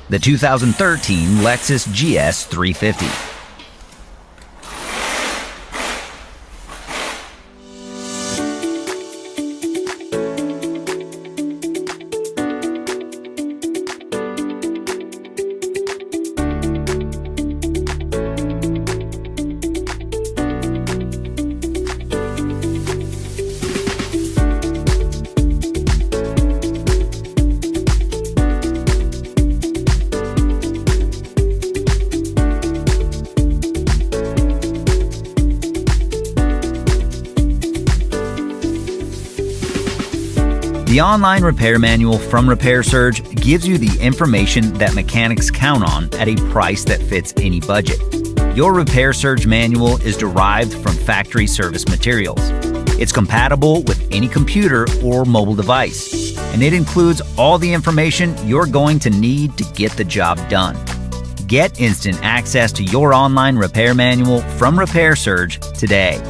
the 2013 Lexus GS350. The online repair manual from Repair Surge gives you the information that mechanics count on at a price that fits any budget. Your Repair Surge manual is derived from factory service materials. It's compatible with any computer or mobile device, and it includes all the information you're going to need to get the job done. Get instant access to your online repair manual from Repair Surge today.